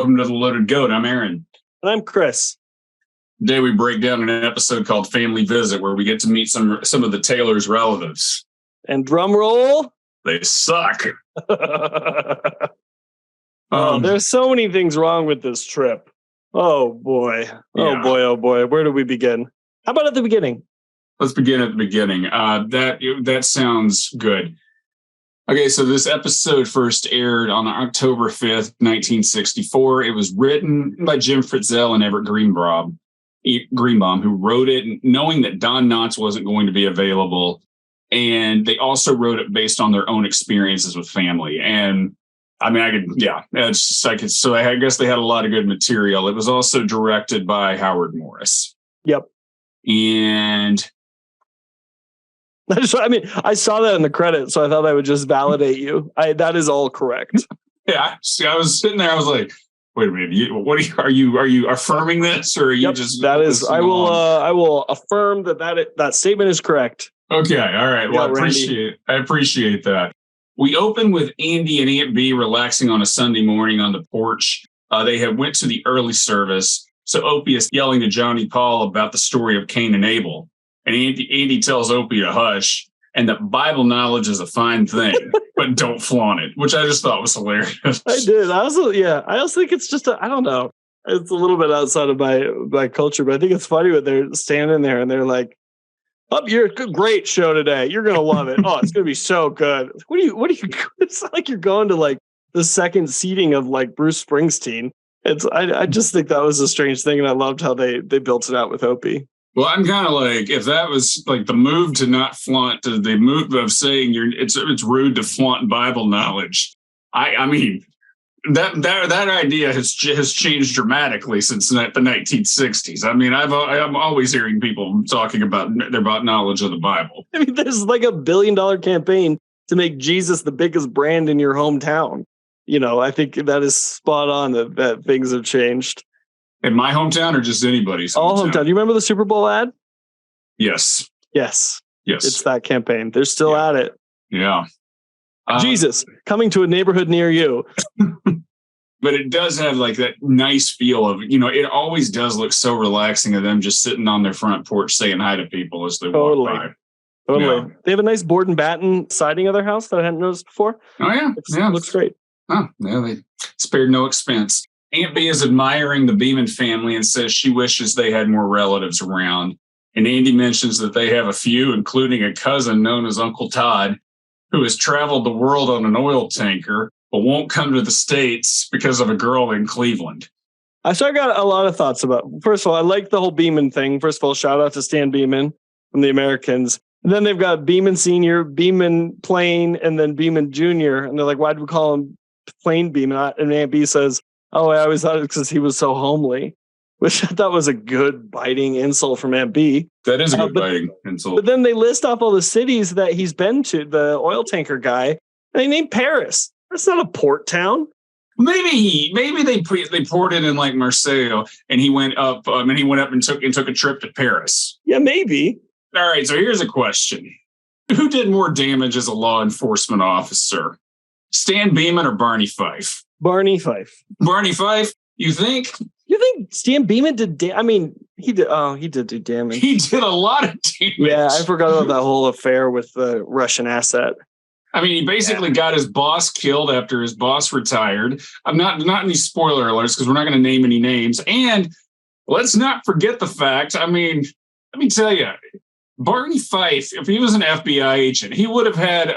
Welcome to the Loaded Goat. I'm Aaron. And I'm Chris. Today we break down an episode called Family Visit, where we get to meet some of the Taylor's relatives. And drum roll. They suck. There's so many things wrong with this trip. Oh boy. Oh boy. Where do we begin? How about at the beginning? Let's begin at the beginning. That sounds good. Okay, so this episode first aired on October 5th, 1964. It was written by Jim Fritzell and Everett Greenbaum, who wrote it knowing that Don Knotts wasn't going to be available. And they also wrote it based on their own experiences with family. And I mean, so I guess they had a lot of good material. It was also directed by Howard Morris. Yep. And I saw that in the credits, so I thought I would just validate you. That is all correct. Yeah, I was sitting there. I was like, "Wait a minute! Are you affirming this, or are you just?" That is. I will affirm that statement is correct. Okay, all right. Well, I appreciate that. We open with Andy and Aunt B relaxing on a Sunday morning on the porch. They went to the early service, so Opie is yelling to Johnny Paul about the story of Cain and Abel. And Andy tells Opie to hush, and that Bible knowledge is a fine thing, but don't flaunt it, which I just thought was hilarious. I did. I also think it's just I don't know. It's a little bit outside of my culture, but I think it's funny when they're standing there and they're like, "Oh, you're a great show today. You're gonna love it. Oh, it's gonna be so good." What do you? It's not like you're going to like the second seating of like Bruce Springsteen. I just think that was a strange thing, and I loved how they built it out with Opie. Well, I'm kind of like, if that was like the move to not flaunt, the move of saying it's rude to flaunt Bible knowledge. I mean, that idea has changed dramatically since the 1960s. I mean, I'm always hearing people talking about knowledge of the Bible. I mean, there's like $1 billion campaign to make Jesus the biggest brand in your hometown. You know, I think that is spot on that things have changed. In my hometown or just anybody's hometown? All hometown. Do you remember the Super Bowl ad? Yes. It's that campaign. They're still at it. Yeah. Jesus, coming to a neighborhood near you. But it does have like that nice feel of, it always does look so relaxing of them just sitting on their front porch saying hi to people as they walk by. Totally. Yeah. They have a nice board and batten siding of their house that I hadn't noticed before. Oh, yeah. Looks great. Oh, yeah, they spared no expense. Aunt B is admiring the Beeman family and says she wishes they had more relatives around. And Andy mentions that they have a few, including a cousin known as Uncle Todd, who has traveled the world on an oil tanker, but won't come to the States because of a girl in Cleveland. So I got a lot of thoughts about, first of all, I like the whole Beeman thing. First of all, shout out to Stan Beeman from the Americans. And then they've got Beeman Sr., Beeman Plain, and then Beeman Jr. And they're like, why do we call him Plain Beeman? And Aunt B says, oh, I always thought it was because he was so homely, which I thought was a good biting insult from Aunt B. That is a good biting insult. But then they list off all the cities that he's been to, the oil tanker guy, and they named Paris. That's not a port town. Maybe they poured it in like Marseille, and he went up and took a trip to Paris. Yeah, maybe. All right, so here's a question: who did more damage as a law enforcement officer, Stan Beeman or Barney Fife? Barney Fife. Barney Fife. You think? You think Stan Beeman did? He did. Oh, he did do damage. He did a lot of damage. Yeah, I forgot about that whole affair with the Russian asset. I mean, he basically got his boss killed after his boss retired. I'm not any spoiler alerts because we're not going to name any names. And let's not forget the fact. I mean, let me tell you, Barney Fife, if he was an FBI agent, he would have had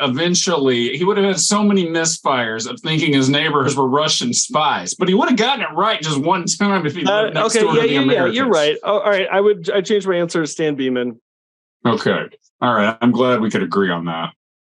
so many misfires of thinking his neighbors were Russian spies. But he would have gotten it right just one time if he lived next door to the Americans. Yeah, you're right. Oh, all right, I changed my answer to Stan Beeman. Okay, all right. I'm glad we could agree on that.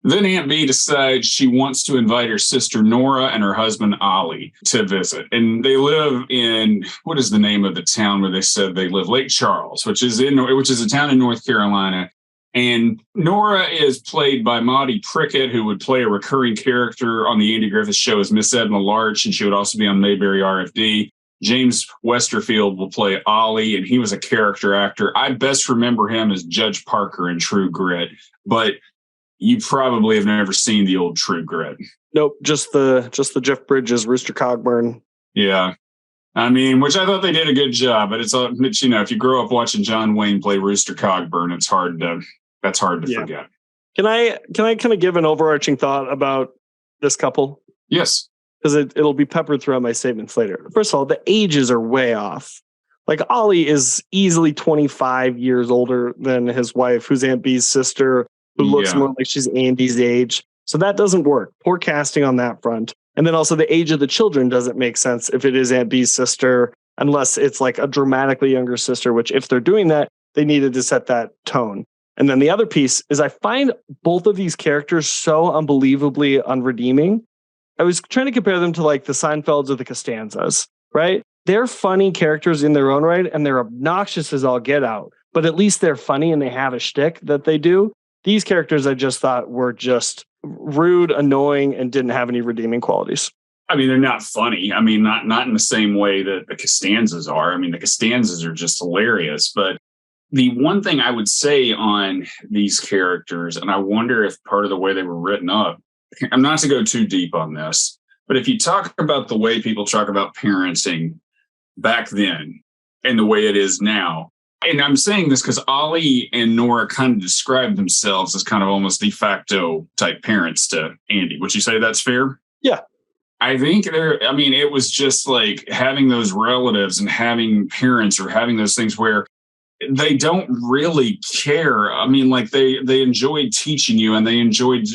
Then Aunt B decides she wants to invite her sister Nora and her husband Ollie to visit. And they live in, what is the name of the town where they said they live? Lake Charles, which is a town in North Carolina. And Nora is played by Maudie Prickett, who would play a recurring character on the Andy Griffith Show as Miss Edna Larch, and she would also be on Mayberry RFD. James Westerfield will play Ollie, and he was a character actor. I best remember him as Judge Parker in True Grit, but you probably have never seen the old True Grit. Nope, just the Jeff Bridges, Rooster Cogburn. Yeah. I mean, which I thought they did a good job, but it's if you grow up watching John Wayne play Rooster Cogburn, that's hard to forget. Can I kind of give an overarching thought about this couple? Yes. Because it'll be peppered throughout my statements later. First of all, the ages are way off. Like Ollie is easily 25 years older than his wife, who's Aunt Bee's sister, who looks more like she's Andy's age. So that doesn't work. Poor casting on that front. And then also the age of the children doesn't make sense if it is Aunt Bee's sister, unless it's like a dramatically younger sister, which if they're doing that, they needed to set that tone. And then the other piece is I find both of these characters so unbelievably unredeeming. I was trying to compare them to like the Seinfelds or the Costanzas, right? They're funny characters in their own right, and they're obnoxious as all get out. But at least they're funny and they have a shtick that they do. These characters I just thought were just rude, annoying, and didn't have any redeeming qualities. I mean, they're not funny. I mean, not in the same way that the Costanzas are. I mean, the Costanzas are just hilarious. But the one thing I would say on these characters, and I wonder if part of the way they were written up, I'm not to go too deep on this, but if you talk about the way people talk about parenting back then and the way it is now, and I'm saying this because Ollie and Nora kind of describe themselves as kind of almost de facto type parents to Andy. Would you say that's fair? Yeah. I think it was just like having those relatives and having parents or having those things where they don't really care. I mean, like they enjoyed teaching you and they enjoyed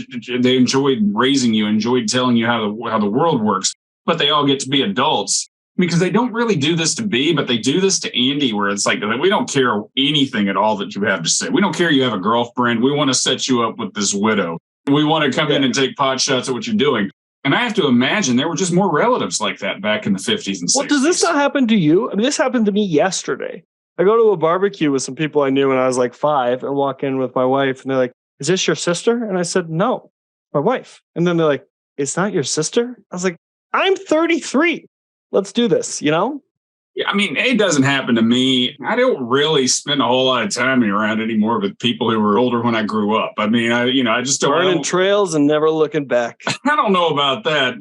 raising you, enjoyed telling you how the world works, but they all get to be adults because they don't really do this to B, but they do this to Andy, where it's like, we don't care anything at all that you have to say. We don't care you have a girlfriend. We want to set you up with this widow. We want to come in and take pot shots at what you're doing. And I have to imagine there were just more relatives like that back in the 50s and 60s. Well, does this not happen to you? I mean, this happened to me yesterday. I go to a barbecue with some people I knew when I was like 5 and walk in with my wife and they're like, "Is this your sister?" And I said, "No, my wife." And then they're like, "It's not your sister?" I was like, "I'm 33. Let's do this," Yeah, I mean, it doesn't happen to me. I don't really spend a whole lot of time around anymore with people who were older when I grew up. I mean, I just don't. Burning trails and never looking back. I don't know about that.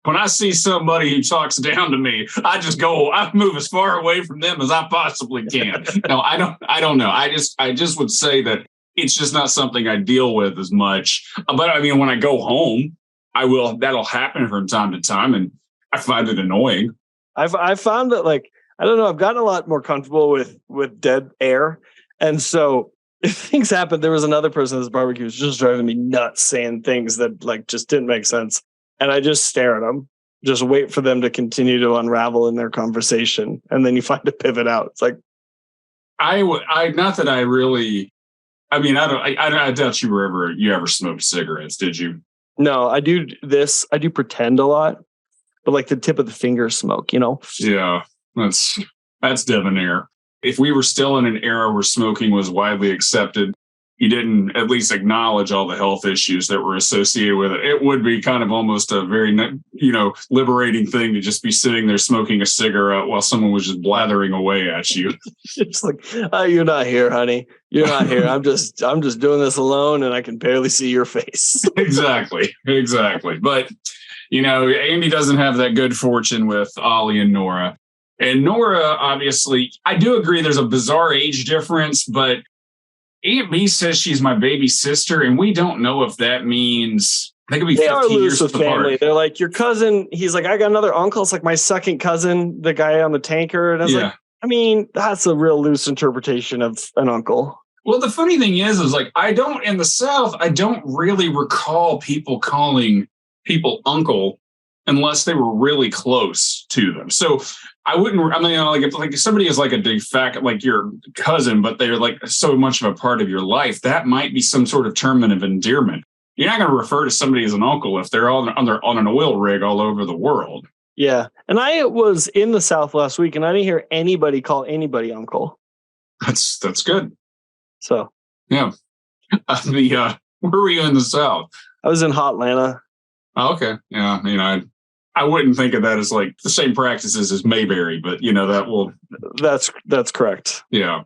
When I see somebody who talks down to me, I move as far away from them as I possibly can. No, I don't know. I just would say that it's just not something I deal with as much. But I mean, when I go home, that'll happen from time to time. And I find it annoying. I've found that, like, I don't know, I've gotten a lot more comfortable with dead air. And so if things happen, there was another person at this barbecue who was just driving me nuts saying things that like just didn't make sense. And I just stare at them, just wait for them to continue to unravel in their conversation. And then you find a pivot out. It's like, I doubt you ever smoked cigarettes, did you? No, I do this. I do pretend a lot, but like the tip of the finger smoke, Yeah, that's debonair. If we were still in an era where smoking was widely accepted, you didn't at least acknowledge all the health issues that were associated with it. It would be kind of almost a very, liberating thing to just be sitting there smoking a cigarette while someone was just blathering away at you. It's like, "You're not here, honey. You're not here. I'm just doing this alone, and I can barely see your face." Exactly. But Andy doesn't have that good fortune with Ollie and Nora. And Nora, obviously, I do agree there's a bizarre age difference, but Aunt Bee says she's my baby sister, and we don't know if that means they could be 15 years apart. Family. They're like, "Your cousin," he's like, "I got another uncle. It's like my second cousin, the guy on the tanker." And I was like, I mean, that's a real loose interpretation of an uncle. Well, the funny thing is like, in the South, I don't really recall people calling people uncle unless they were really close to them. So if somebody is like a de facto, like your cousin, but they're like so much of a part of your life, that might be some sort of term of endearment. You're not going to refer to somebody as an uncle if they're on an oil rig all over the world. Yeah. And I was in the South last week and I didn't hear anybody call anybody uncle. That's good. So, yeah. Where were you in the South? I was in Hotlanta. Oh, okay. Yeah. I wouldn't think of that as like the same practices as Mayberry, but that's correct. Yeah.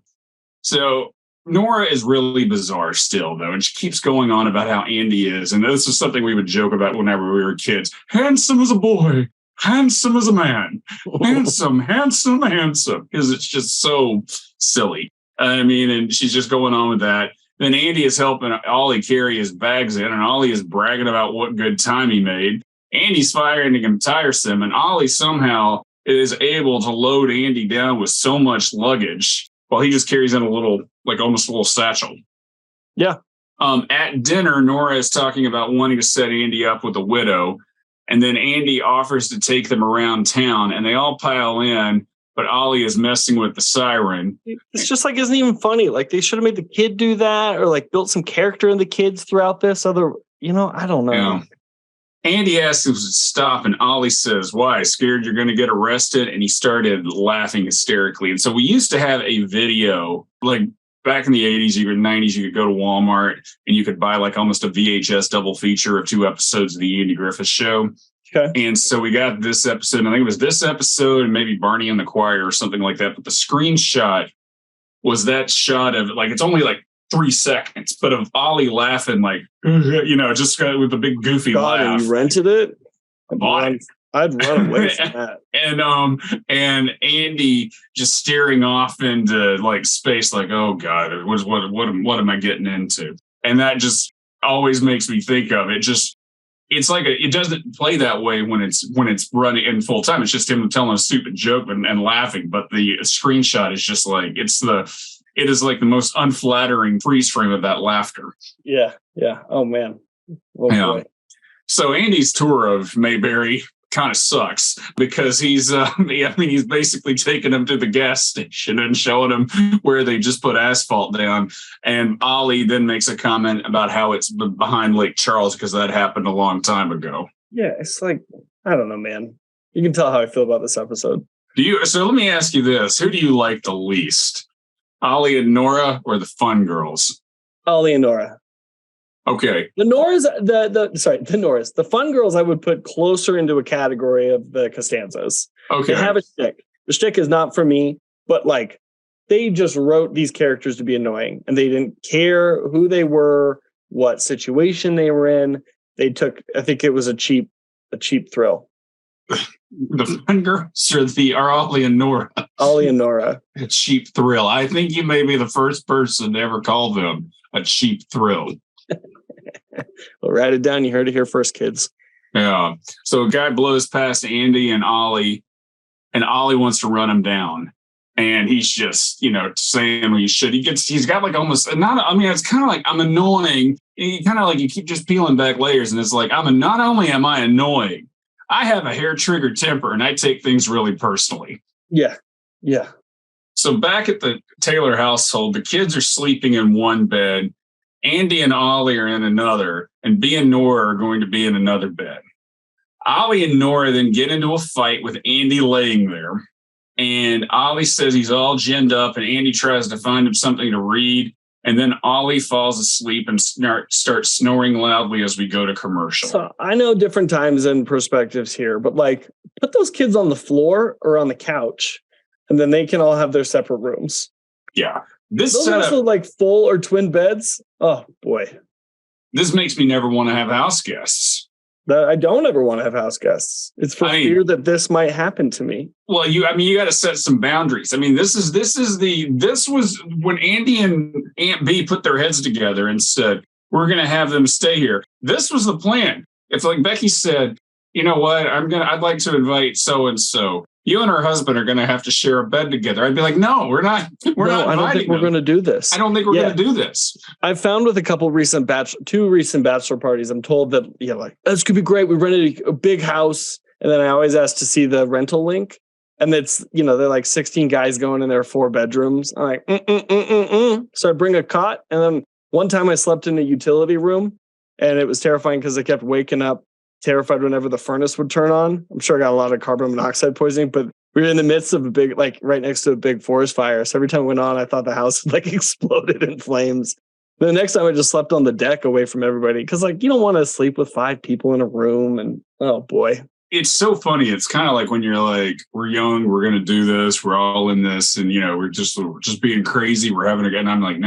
So Nora is really bizarre still, though, and she keeps going on about how Andy is, and this is something we would joke about whenever we were kids. Handsome as a boy, handsome as a man. Handsome, handsome, handsome. Because it's just so silly. I mean, and she's just going on with that. Then Andy is helping Ollie carry his bags in, and Ollie is bragging about what good time he made. Andy's finding him tiresome, and Ollie somehow is able to load Andy down with so much luggage while he just carries in a little, like almost a little satchel. Yeah. At dinner, Nora is talking about wanting to set Andy up with a widow, and then Andy offers to take them around town, and they all pile in, but Ollie is messing with the siren. It's just like, isn't even funny. Like, they should have made the kid do that, or like built some character in the kids throughout this other, I don't know. Yeah. Andy asks him to stop, and Ollie says, why? Scared you're going to get arrested? And he started laughing hysterically. And so we used to have a video, like back in the 80s, even 90s, you could go to Walmart and you could buy like almost a VHS double feature of 2 episodes of the Andy Griffith Show. Okay. And so we got this episode, I think it was this episode and maybe Barney and the Choir or something like that. But the screenshot was that shot of, like, it's only like 3 seconds, but of Ollie laughing, like, just with a big goofy laugh. And you rented it? I'd run away from that. And Andy just staring off into like space, like, oh God, what am I getting into? And that just always makes me think of it. It's like it doesn't play that way when it's running in full time. It's just him telling a stupid joke and laughing. But the screenshot is just like it is like the most unflattering freeze frame of that laughter. Yeah. Oh man. Oh, boy. So Andy's tour of Mayberry kind of sucks because he's basically taking him to the gas station and showing him where they just put asphalt down. And Ollie then makes a comment about how it's behind Lake Charles because that happened a long time ago. Yeah, it's like, I don't know, man. You can tell how I feel about this episode. So let me ask you this. Who do you like the least? Ollie and Nora or the Fun Girls? Ollie and Nora. Okay. The Noras, the Noras. The Fun Girls I would put closer into a category of the Costanzas. Okay. They have a shtick. The shtick is not for me, but like they just wrote these characters to be annoying and they didn't care who they were, what situation they were in. They took, I think it was a cheap thrill. The Fun Girls are Ollie and Nora. Ollie and Nora. A cheap thrill. I think you may be the first person to ever call them a cheap thrill. Well, write it down. You heard it here first, kids. Yeah. So a guy blows past Andy and Ollie wants to run him down. And he's just, saying he should. He's got like almost it's kind of like I'm annoying. You kind of like you keep just peeling back layers. And it's like, not only am I annoying, I have a hair trigger temper and I take things really personally. Yeah. Yeah. So back at the Taylor household, the kids are sleeping in one bed. Andy and Ollie are in another, and Bea and Nora are going to be in another bed. Ollie and Nora then get into a fight with Andy laying there. And Ollie says he's all ginned up, and Andy tries to find him something to read. And then Ollie falls asleep and starts snoring loudly as we go to commercial. So I know different times and perspectives here, but like put those kids on the floor or on the couch, and then they can all have their separate rooms. Yeah. Those are also like full or twin beds. Oh boy. This makes me never want to have house guests. I don't ever want to have house guests. It's for fear that this might happen to me. Well, you got to set some boundaries. I mean, this was when Andy and Aunt Bea put their heads together and said, we're going to have them stay here. This was the plan. If like Becky said, you know what, I'd like to invite so-and-so. You and her husband are going to have to share a bed together. I'd be like, no, we're not. I don't think we're going to do this. I don't think we're going to do this. I've found with a couple two recent bachelor parties, I'm told that, this could be great. We rented a big house. And then I always ask to see the rental link. And it's, they're like 16 guys going in their 4 bedrooms. I'm like, So I bring a cot. And then one time I slept in a utility room and it was terrifying because I kept waking up terrified whenever the furnace would turn on. I'm sure I got a lot of carbon monoxide poisoning, but we were in the midst of a big, like right next to a big forest fire. So every time it went on, I thought the house like exploded in flames. The next time I just slept on the deck away from everybody. Cause like, you don't want to sleep with 5 people in a room and oh boy. It's so funny. It's kind of like when you're like, we're young, we're going to do this. We're all in this. And we're just being crazy. We're having a good, and I'm like,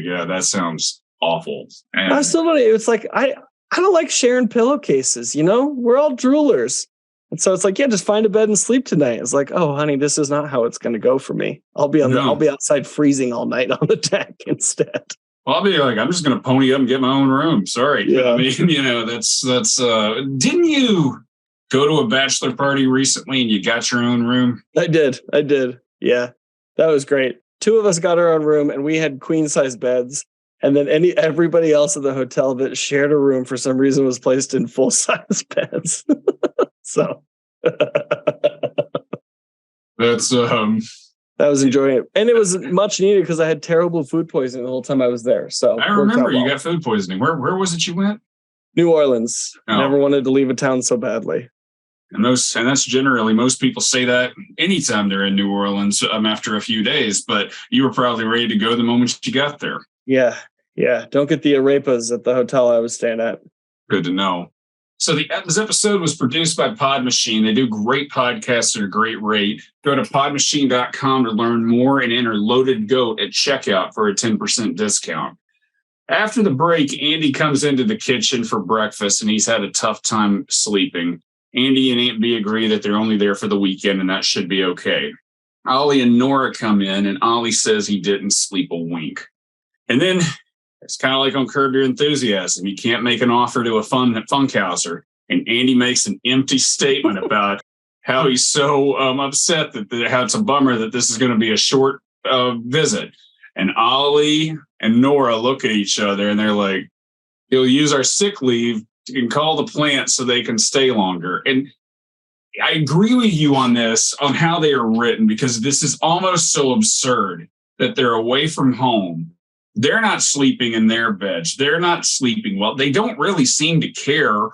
yeah, that sounds awful. And I still don't, it's like, I don't like sharing pillowcases, we're all droolers. And so it's like, yeah, just find a bed and sleep tonight. It's like, oh, honey, this is not how it's going to go for me. I'll be outside freezing all night on the deck instead. Well, I'll be like, I'm just going to pony up and get my own room. Sorry. Yeah. I mean, that's, didn't you go to a bachelor party recently and you got your own room? I did. Yeah, that was great. 2 of us got our own room and we had queen size beds. And then everybody else at the hotel that shared a room for some reason was placed in full size beds. So that's that was enjoying it, and it was much needed because I had terrible food poisoning the whole time I was there. So I remember you got food poisoning. Where was it you went? New Orleans. Oh. Never wanted to leave a town so badly. And that's generally, most people say that anytime they're in New Orleans after a few days. But you were probably ready to go the moment you got there. Yeah. Don't get the arepas at the hotel I was staying at. Good to know. So this episode was produced by Pod Machine. They do great podcasts at a great rate. Go to podmachine.com to learn more and enter Loaded Goat at checkout for a 10% discount. After the break, Andy comes into the kitchen for breakfast and he's had a tough time sleeping. Andy and Aunt B agree that they're only there for the weekend and that should be okay. Ollie and Nora come in and Ollie says he didn't sleep a wink. And then it's kind of like on Curb Your Enthusiasm. You can't make an offer to a funkhouser. And Andy makes an empty statement about how he's so upset how it's a bummer that this is going to be a short visit. And Ollie and Nora look at each other and they're like, he'll use our sick leave and call the plant so they can stay longer. And I agree with you on this, on how they are written, because this is almost so absurd that they're away from home. They're not sleeping in their beds. They're not sleeping well. They don't really seem to care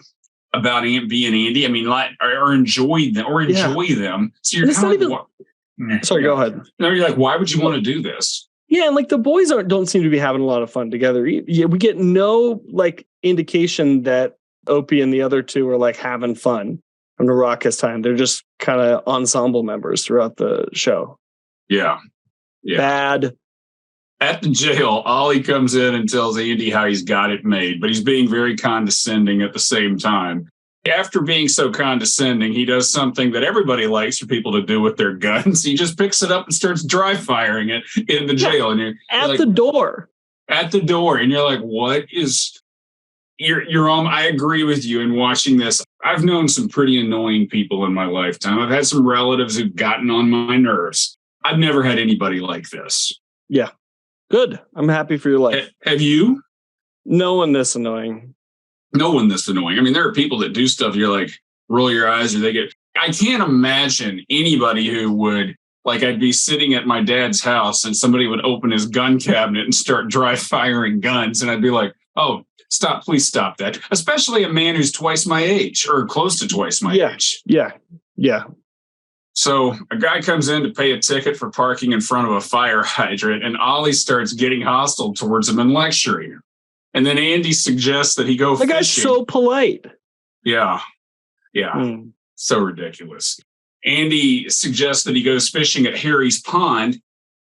about Aunt B and Andy. I mean, or enjoy them. So you're kind of like, sorry, go ahead. No, you're like, why would you want to do this? Yeah, and like the boys don't seem to be having a lot of fun together. Yeah, we get no like indication that Opie and the other 2 are like having fun from the raucous time. They're just kind of ensemble members throughout the show. Yeah. Bad. At the jail, Ollie comes in and tells Andy how he's got it made, but he's being very condescending at the same time. After being so condescending, he does something that everybody likes for people to do with their guns. He just picks it up and starts dry firing it in the jail. And you're at the door. At the door. And you're like, what is... You're I agree with you in watching this. I've known some pretty annoying people in my lifetime. I've had some relatives who've gotten on my nerves. I've never had anybody like this. Yeah. Good. I'm happy for your life. Have you? No one this annoying. No one this annoying. I mean, there are people that do stuff. You're like, roll your eyes or they get... I can't imagine anybody who would... Like, I'd be sitting at my dad's house and somebody would open his gun cabinet and start dry firing guns. And I'd be like, oh, stop, please stop that. Especially a man who's twice my age or close to twice my age. Yeah. So a guy comes in to pay a ticket for parking in front of a fire hydrant, and Ollie starts getting hostile towards him and lecturing. And then Andy suggests that he go fishing. The guy's so polite. Yeah. So ridiculous. Andy suggests that he goes fishing at Harry's Pond,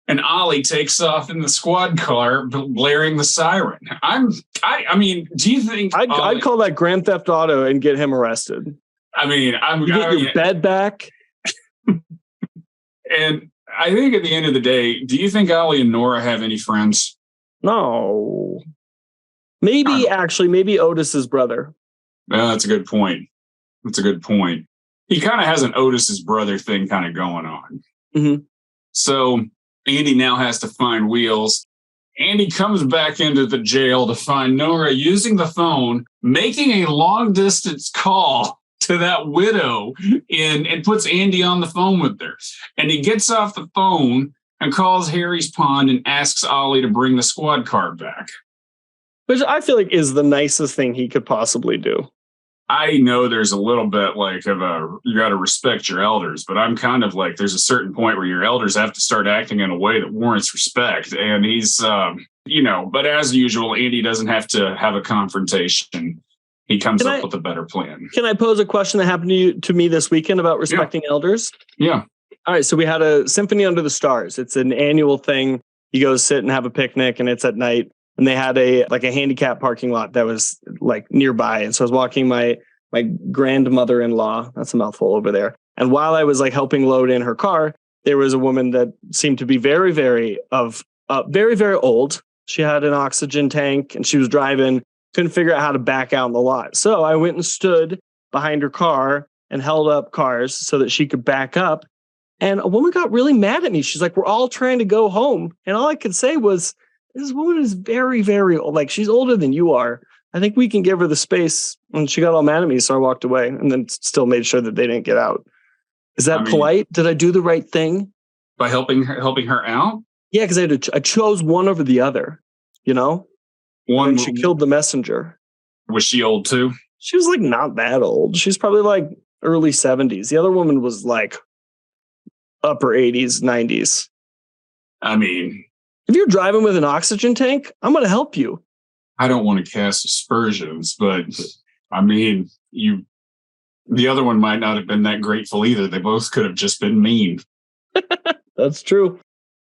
and Ollie takes off in the squad car, blaring the siren. I mean, do you think I'd call that Grand Theft Auto and get him arrested? I mean, get your bed back. And I think at the end of the day, do you think Ollie and Nora have any friends? No. Maybe Otis's brother. That's a good point. He kind of has an Otis's brother thing kind of going on. Mm-hmm. So Andy now has to find Wheels. Andy comes back into the jail to find Nora using the phone, making a long distance call to that widow and puts Andy on the phone with her. And he gets off the phone and calls Harry's Pond and asks Ollie to bring the squad car back. Which I feel like is the nicest thing he could possibly do. I know there's a little bit like you got to respect your elders, but I'm kind of like, there's a certain point where your elders have to start acting in a way that warrants respect. And he's, but as usual, Andy doesn't have to have a confrontation. He comes up with a better plan. Can I pose a question that happened to me this weekend about respecting elders? Yeah. All right. So we had a Symphony Under the Stars. It's an annual thing. You go sit and have a picnic, and it's at night. And they had a handicap parking lot that was like nearby. And so I was walking my my grandmother-in-law. That's a mouthful over there. And while I was like helping load in her car, there was a woman that seemed to be very, very old. She had an oxygen tank and she was driving, couldn't figure out how to back out in the lot. So I went and stood behind her car and held up cars so that she could back up. And a woman got really mad at me. She's like, we're all trying to go home. And all I could say was, this woman is very, very old. Like, she's older than you are. I think we can give her the space. And she got all mad at me. So I walked away and then still made sure that they didn't get out. Is that polite? Did I do the right thing? By helping her out? Yeah, because I chose one over the other, you know? One. And she killed the messenger. Was she old too? She was like not that old. She's probably like early 70s. The other woman was like upper 80s, 90s. I mean, if you're driving with an oxygen tank, I'm going to help you. I don't want to cast aspersions, but I mean, the other one might not have been that grateful either. They both could have just been mean. That's true.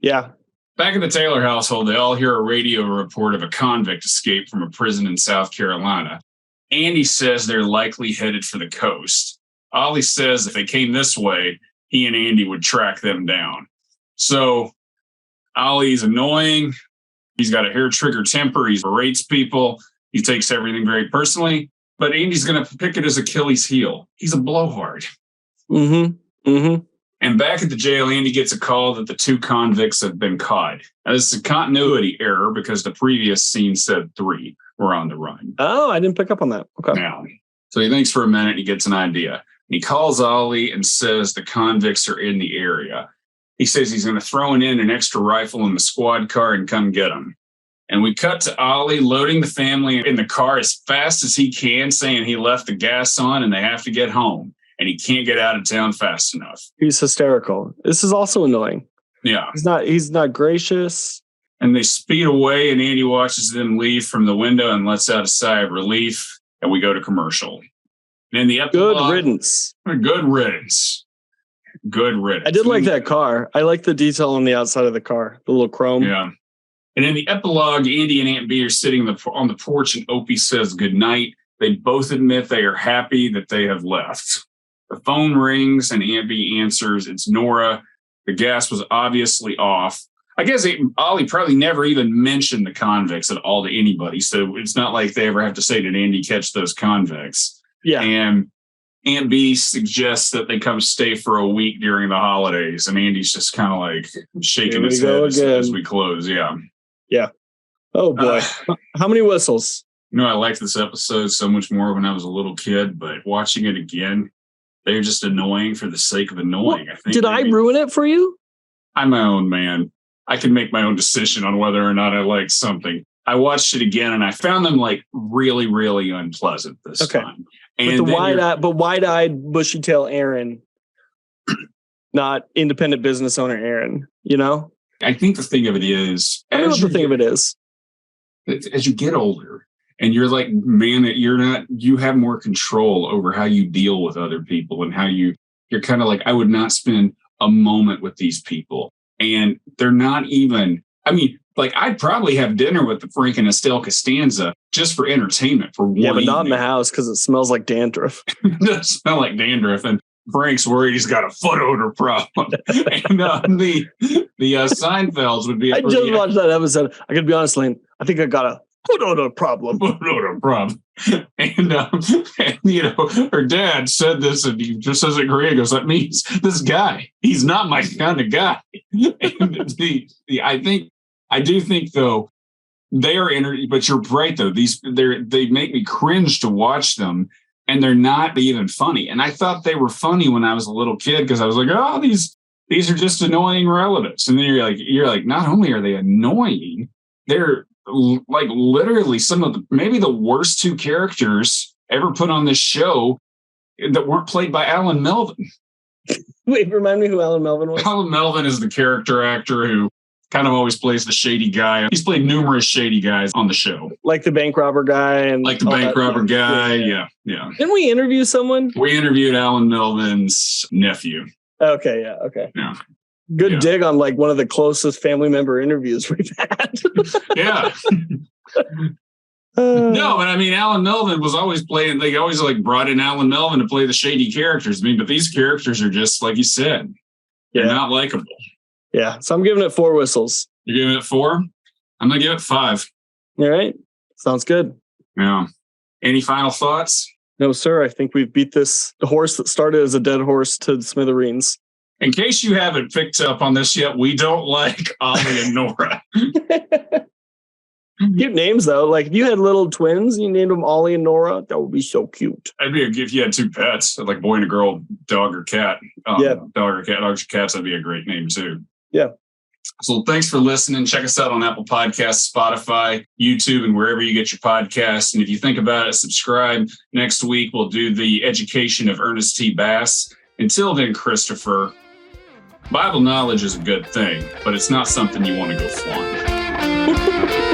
Yeah. Back in the Taylor household, they all hear a radio report of a convict escape from a prison in South Carolina. Andy says they're likely headed for the coast. Ollie says if they came this way, he and Andy would track them down. So Ollie's annoying. He's got a hair-trigger temper. He berates people. He takes everything very personally. But Andy's going to pick it as Achilles' heel. He's a blowhard. Mm-hmm. Mm-hmm. And back at the jail, Andy gets a call that the two convicts have been caught. Now, this is a continuity error because the previous scene said 3 were on the run. Oh, I didn't pick up on that. Okay. Now, so he thinks for a minute. He gets an idea. He calls Ollie and says the convicts are in the area. He says he's going to throw in an extra rifle in the squad car and come get them. And we cut to Ollie loading the family in the car as fast as he can, saying he left the gas on and they have to get home. And he can't get out of town fast enough. He's hysterical. This is also annoying. Yeah. He's not gracious. And they speed away and Andy watches them leave from the window and lets out a sigh of relief. And we go to commercial. And in the epilogue, good riddance. Good riddance. Good riddance. I did like that car. I like the detail on the outside of the car, the little chrome. Yeah. And in the epilogue, Andy and Aunt B are sitting on the porch and Opie says goodnight. They both admit they are happy that they have left. The phone rings and Aunt B answers. It's Nora. The gas was obviously off. I guess Ollie probably never even mentioned the convicts at all to anybody. So it's not like they ever have to say, did Andy catch those convicts? Yeah. And Aunt B suggests that they come stay for a week during the holidays. And Andy's just kind of like shaking his head as we close. Yeah. Yeah. Oh, boy. How many whistles? You know, I liked this episode so much more when I was a little kid, but watching it again, they're just annoying for the sake of annoying. Well, I think I ruin it for you? I'm my own man. I can make my own decision on whether or not I like something. I watched it again and I found them like really, really unpleasant this time. And but wide-eyed, bushy-tail Aaron, not independent business owner Aaron, you know? I think the thing of it is, as you get older and you're like, man, you have more control over how you deal with other people and how you're kind of like, I would not spend a moment with these people. And they're not even, I mean, like I'd probably have dinner with the Frank and Estelle Costanza just for entertainment for one Yeah, but evening. not in the house because it smells like dandruff. It does smell like dandruff. And Frank's worried he's got a foot odor problem. And the Seinfelds would be. I just watched that episode. I gotta be honest, Lane. I think I got a foot odor problem. Foot odor problem. And you know, her dad said this, and he just doesn't agree. He goes, "That means this guy. He's not my kind of guy." And I do think though they are but you're right though. They make me cringe to watch them. And they're not even funny. And I thought they were funny when I was a little kid because I was like, oh, these are just annoying relatives. And then you're like, not only are they annoying, they're like literally maybe the worst 2 characters ever put on this show that weren't played by Alan Melvin. Wait, remind me who Alan Melvin was. Alan Melvin is the character actor who kind of always plays the shady guy. He's played numerous shady guys on the show. Like the bank robber guy. Yeah. Didn't we interview someone? We interviewed Alan Melvin's nephew. Okay, yeah, okay. Yeah. Good dig on like one of the closest family member interviews we've had. Yeah. No, but I mean, Alan Melvin was always playing. They always like brought in Alan Melvin to play the shady characters. I mean, but these characters are just like you said, they're not likable. Yeah, so I'm giving it 4 whistles. You're giving it 4? I'm gonna give it 5. All right, sounds good. Yeah. Any final thoughts? No, sir. I think we've beat the horse that started as a dead horse to smithereens. In case you haven't picked up on this yet, we don't like Ollie and Nora. Cute names, though. Like, if you had little twins, you named them Ollie and Nora, that would be so cute. I'd be if you had 2 pets, like boy and a girl, dog or cat. Dog or cat. Dogs or cats, that'd be a great name, too. Yeah. So thanks for listening. Check us out on Apple Podcasts, Spotify, YouTube, and wherever you get your podcasts. And if you think about it, subscribe. Next week, we'll do the education of Ernest T. Bass. Until then, Christopher, Bible knowledge is a good thing, but it's not something you want to go flaunt.